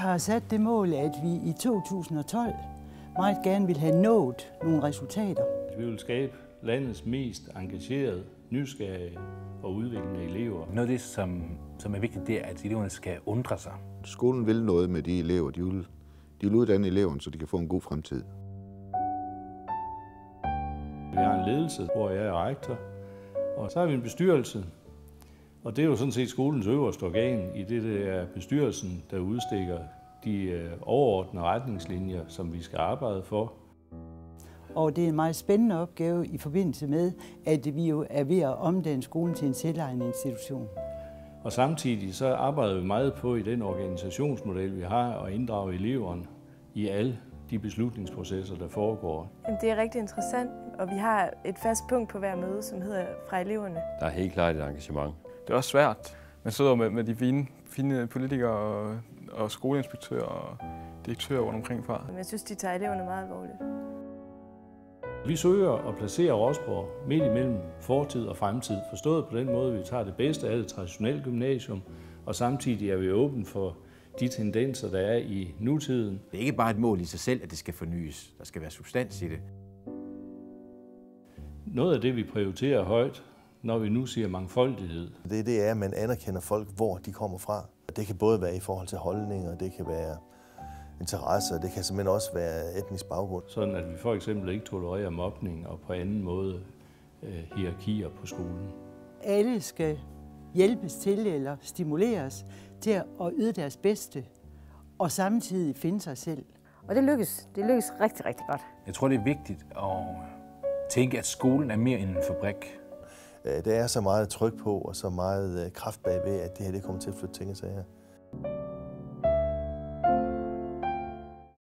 har sat det mål, at vi i 2012 meget gerne vil have nået nogle resultater. Vi vil skabe landets mest engagerede, nysgerrige og udviklende elever. Noget af det, som er vigtigt, det er, at eleverne skal undre sig. Skolen vil noget med de elever. De vil uddanne eleverne, så de kan få en god fremtid. Vi har en ledelse, hvor jeg er rektor, og så har vi en bestyrelse. Og det er jo sådan set skolens øverste organ i det er bestyrelsen, der udstikker de overordnede retningslinjer, som vi skal arbejde for. Og det er en meget spændende opgave i forbindelse med, at vi jo er ved at omdanne skolen til en selvejende institution. Og samtidig så arbejder vi meget på i den organisationsmodel, vi har, at inddrage eleverne i alle de beslutningsprocesser, der foregår. Det er rigtig interessant, og vi har et fast punkt på hver møde, som hedder fra eleverne. Der er helt klart et engagement. Det er også svært. Man sidder med de fine politikere og skoleinspektører og direktører rundt omkring fra. Men jeg synes, de tager eleverne meget alvorligt. Vi søger at placere Rosborg midt imellem fortid og fremtid, forstået på den måde, at vi tager det bedste af det traditionelle gymnasium, og samtidig er vi åbne for de tendenser, der er i nutiden. Det er ikke bare et mål i sig selv, at det skal fornyes. Der skal være substans i det. Noget af det, vi prioriterer højt, når vi nu siger mangfoldighed. Det er, at man anerkender folk, hvor de kommer fra. Det kan både være i forhold til holdninger, det kan være interesser, det kan simpelthen også være etnisk baggrund. Sådan at vi for eksempel ikke tolererer mobning og på anden måde hierarkier på skolen. Alle skal hjælpes til eller stimuleres til at yde deres bedste og samtidig finde sig selv. Og det lykkes rigtig, rigtig godt. Jeg tror, det er vigtigt at tænke, at skolen er mere end en fabrik. Der er så meget tryk på og så meget kraft bagved, at det her kommer til at flytte ting og sager.